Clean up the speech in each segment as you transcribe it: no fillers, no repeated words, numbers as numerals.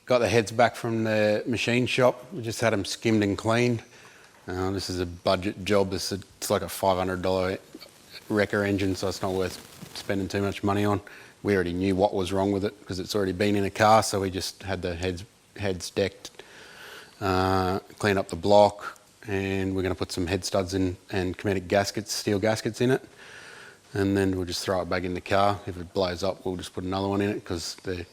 Got the heads back from the machine shop. We just had them skimmed and cleaned. This is a budget job. It's like a $500 wrecker engine, so it's not worth spending too much money on. We already knew what was wrong with it because it's already been in a car, so we just had the heads decked, clean up the block, and we're going to put some head studs in and kinetic gaskets, steel gaskets in it, and then we'll just throw it back in the car. If it blows up, we'll just put another one in it because they're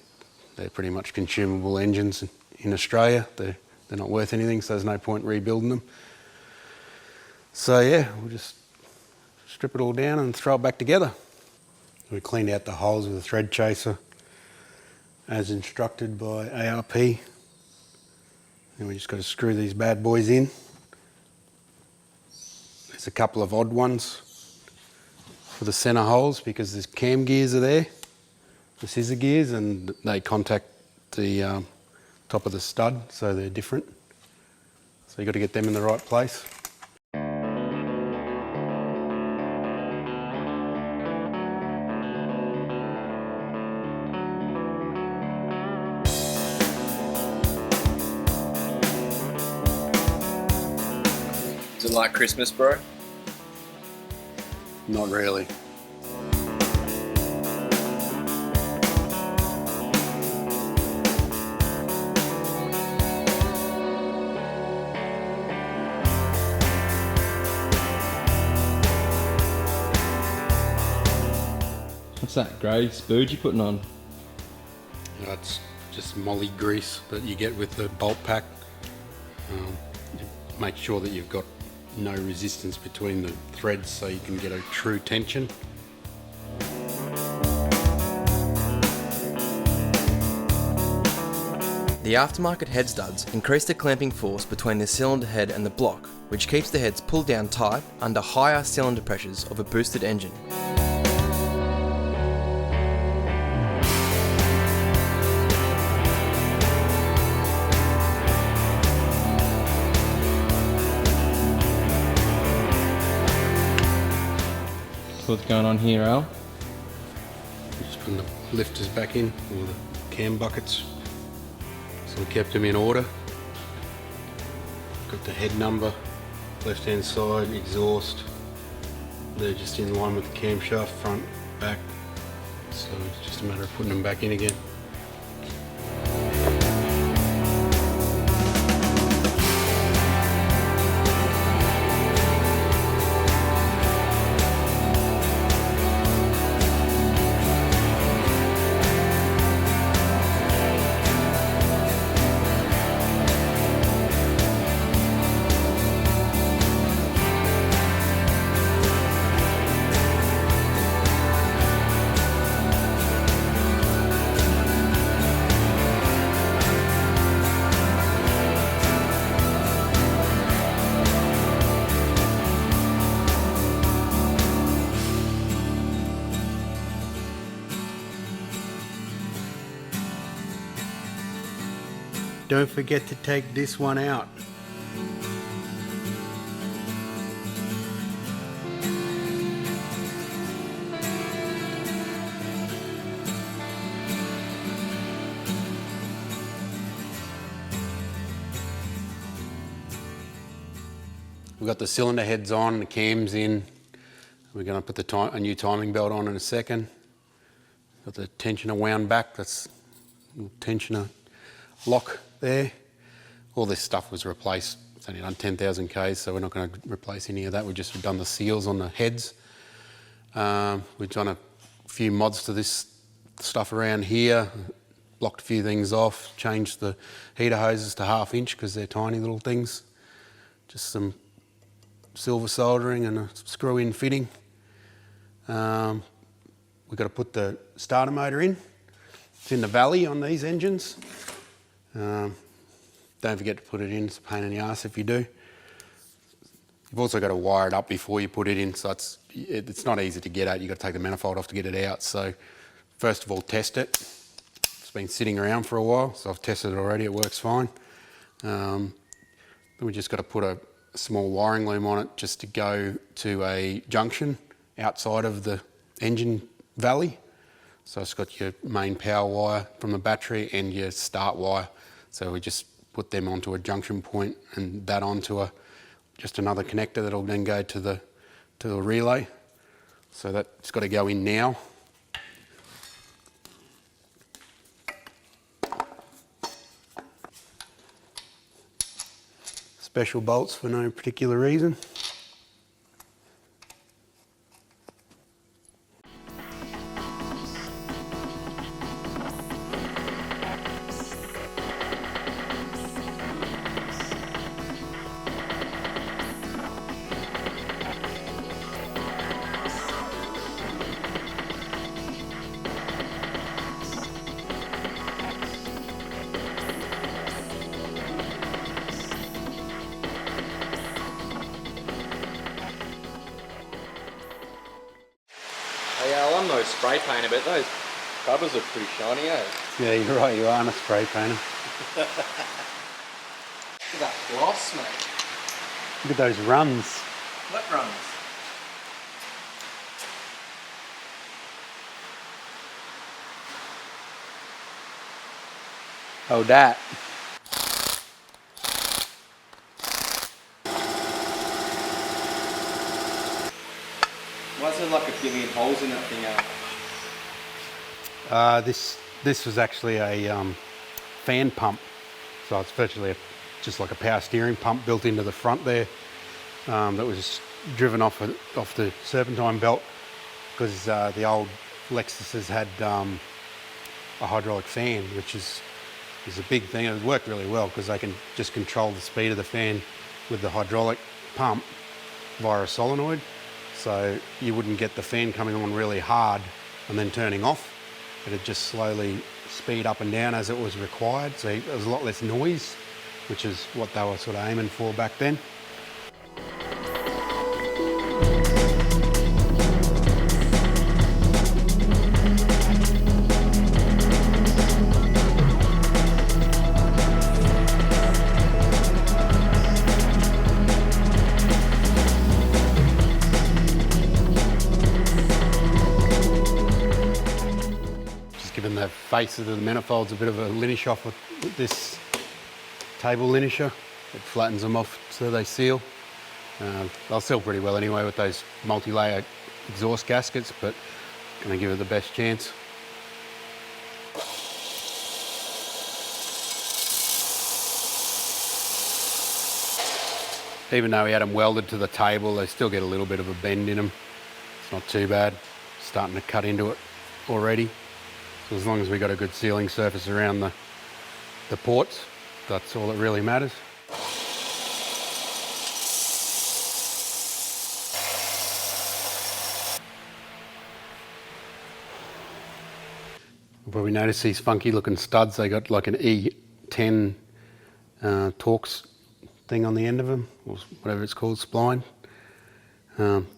pretty much consumable engines in Australia. They're not worth anything, so there's no point rebuilding them. So yeah, we'll just strip it all down and throw it back together. We cleaned out the holes with a thread chaser as instructed by ARP. And we just got to screw these bad boys in. There's a couple of odd ones for the centre holes because the cam gears are there, the scissor gears, and they contact the top of the stud, so they're different. So you've got to get them in the right place. Is it like Christmas, bro? Not really. What's that grey spurge you're putting on? That's just molly grease that you get with the bolt pack. Make sure that you've got no resistance between the threads so you can get a true tension. The aftermarket head studs increase the clamping force between the cylinder head and the block, which keeps the heads pulled down tight under higher cylinder pressures of a boosted engine. What's going on here, Al? Just putting the lifters back in, or the cam buckets. So we kept them in order. Got the head number, left hand side, exhaust. They're just in line with the camshaft, front, back. So it's just a matter of putting them back in again. Don't forget to take this one out. We've got the cylinder heads on, the cams in. We're going to put a new timing belt on in a second. Got the tensioner wound back, that's a little tensioner lock there. All this stuff was replaced. It's only done 10,000 Ks, so we're not going to replace any of that. We've just done the seals on the heads. We've done a few mods to this stuff around here, blocked a few things off, changed the heater hoses to 1/2 inch because they're tiny little things. Just some silver soldering and a screw-in fitting. We've got to put the starter motor in. It's in the valley on these engines. Don't forget to put it in, it's a pain in the arse if you do. You've also got to wire it up before you put it in, so it's not easy to get at. You've got to take the manifold off to get it out. So first of all, test it. It's been sitting around for a while, so I've tested it already, it works fine. Then we just got to put a small wiring loom on it just to go to a junction outside of the engine valley. So it's got your main power wire from the battery and your start wire. So we just put them onto a junction point and that onto just another connector that'll then go to the relay. So that's got to go in now. Special bolts for no particular reason. Yeah, I'm no spray painter, but those covers are pretty shiny, eh? Yeah, you're right, you aren't a spray painter. Look at that gloss, mate. Look at those runs. What runs? Oh, that. Why is there like a billion holes in that thing, This was actually a fan pump, so it's virtually just like a power steering pump built into the front there, that was driven off the serpentine belt, because the old Lexuses had a hydraulic fan, which is a big thing. It worked really well because they can just control the speed of the fan with the hydraulic pump via a solenoid. So you wouldn't get the fan coming on really hard and then turning off. It'd just slowly speed up and down as it was required. So there was a lot less noise, which is what they were sort of aiming for back then. Giving the face of the manifolds a bit of a linish off with this table linisher. It flattens them off so they seal. They'll seal pretty well anyway with those multi-layer exhaust gaskets, but gonna give it the best chance. Even though we had them welded to the table, they still get a little bit of a bend in them. It's not too bad. Starting to cut into it already. So as long as we got a good sealing surface around the ports, that's all that really matters. You'll probably notice these funky looking studs. They got like an E10 Torx thing on the end of them, or whatever it's called, spline.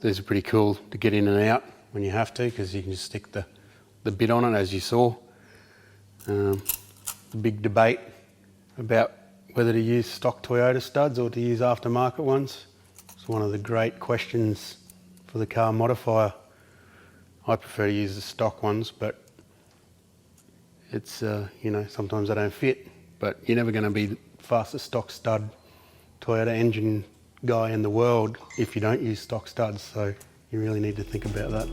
These are pretty cool to get in and out when you have to, because you can just stick the bit on it, as you saw. The big debate about whether to use stock Toyota studs or to use aftermarket ones. It's one of the great questions for the car modifier. I prefer to use the stock ones, but it's, you know, sometimes they don't fit. But you're never going to be the fastest stock stud Toyota engine guy in the world if you don't use stock studs, so you really need to think about that.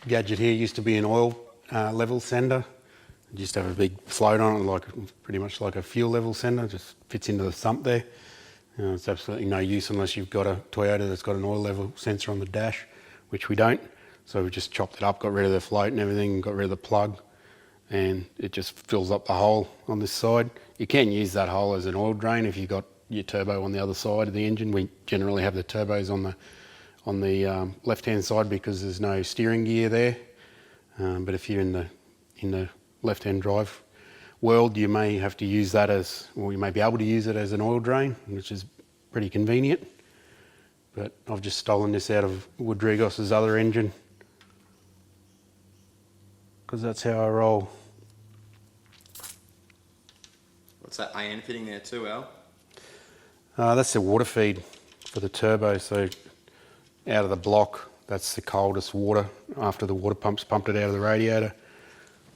Gadget here used to be an oil level sender. It used to have a big float on it, like pretty much like a fuel level sender. Just fits into the sump there. It's absolutely no use unless you've got a Toyota that's got an oil level sensor on the dash, which we don't. So we just chopped it up, got rid of the float and everything, got rid of the plug, and it just fills up the hole on this side. You can use that hole as an oil drain if you've got your turbo on the other side of the engine. We generally have the turbos on the left-hand side because there's no steering gear there. But if you're in the left-hand drive world, you may have to use that as, or you may be able to use it as an oil drain, which is pretty convenient. But I've just stolen this out of Rodrigos's other engine, because that's how I roll. What's that AN fitting there too, Al? That's the water feed for the turbo. So out of the block, that's the coldest water. After the water pump's pumped it out of the radiator,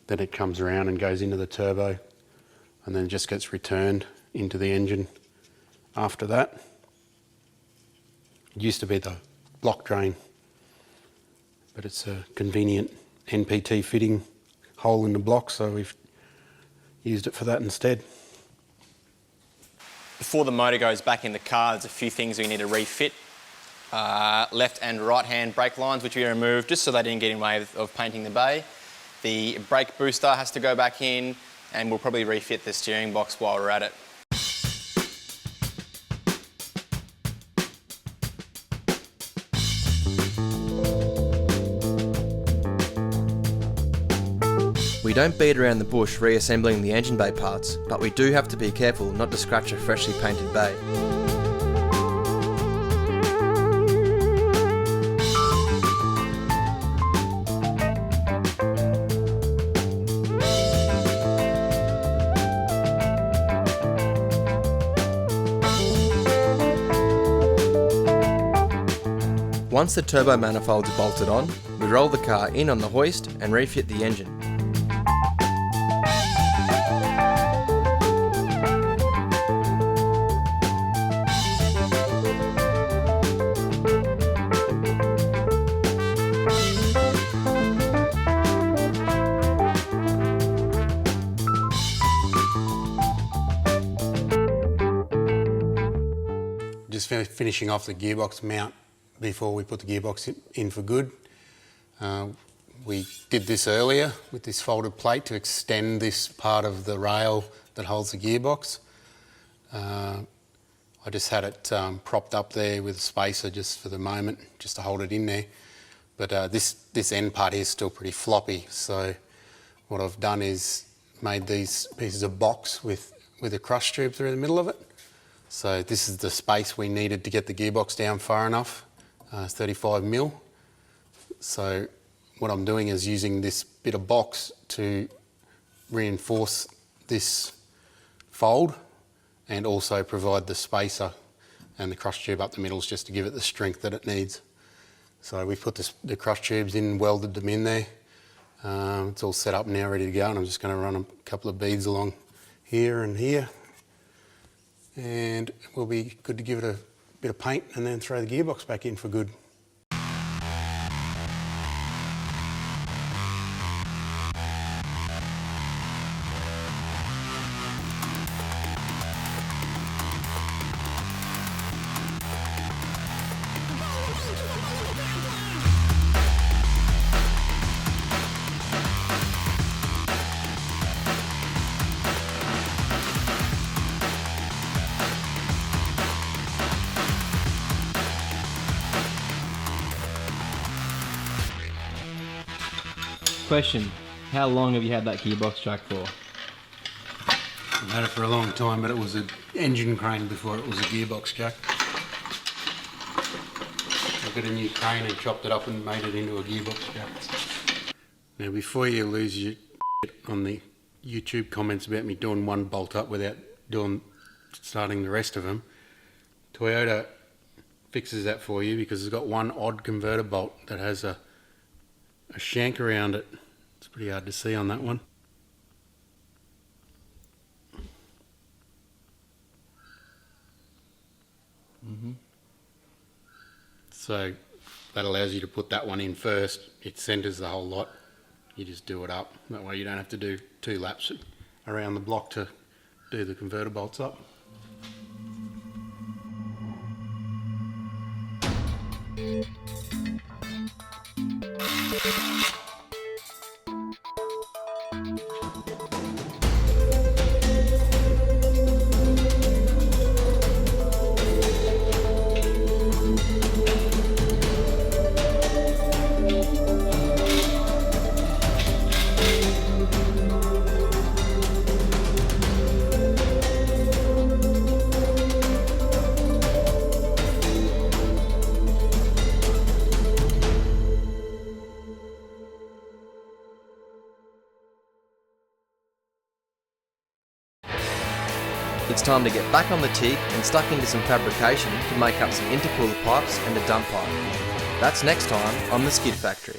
then it comes around and goes into the turbo, and then just gets returned into the engine after that. It used to be the block drain, but it's a convenient NPT fitting hole in the block, so we've used it for that instead. Before the motor goes back in the car, there's a few things we need to refit. Left and right hand brake lines, which we removed just so they didn't get in the way of painting the bay. The brake booster has to go back in, and we'll probably refit the steering box while we're at it. We don't beat around the bush reassembling the engine bay parts, but we do have to be careful not to scratch a freshly painted bay. Once the turbo manifolds are bolted on, we roll the car in on the hoist and refit the engine. Just finishing off the gearbox mount before we put the gearbox in for good. We did this earlier with this folded plate to extend this part of the rail that holds the gearbox. I just had it propped up there with a spacer just for the moment, just to hold it in there. But this end part here is still pretty floppy, so what I've done is made these pieces of box with a crush tube through the middle of it. So this is the space we needed to get the gearbox down far enough. It's 35 mil. So what I'm doing is using this bit of box to reinforce this fold and also provide the spacer and the crush tube up the middle just to give it the strength that it needs. So we put the crush tubes in, welded them in there. It's all set up now, ready to go, and I'm just going to run a couple of beads along here and here, and we'll be good to give it a bit of paint and then throw the gearbox back in for good. Question, how long have you had that gearbox jack for? I've had it for a long time, but it was an engine crane before it was a gearbox jack. I got a new crane and chopped it up and made it into a gearbox jack. Now, before you lose your shit on the YouTube comments about me doing one bolt up without starting the rest of them, Toyota fixes that for you because it's got one odd converter bolt that has a shank around it. It's pretty hard to see on that one. So that allows you to put that one in first. It centres the whole lot. You just do it up. That way you don't have to do 2 laps around the block to do the converter bolts up. It's time to get back on the TIG and stuck into some fabrication to make up some intercooler pipes and a dump pipe. That's next time on the Skid Factory.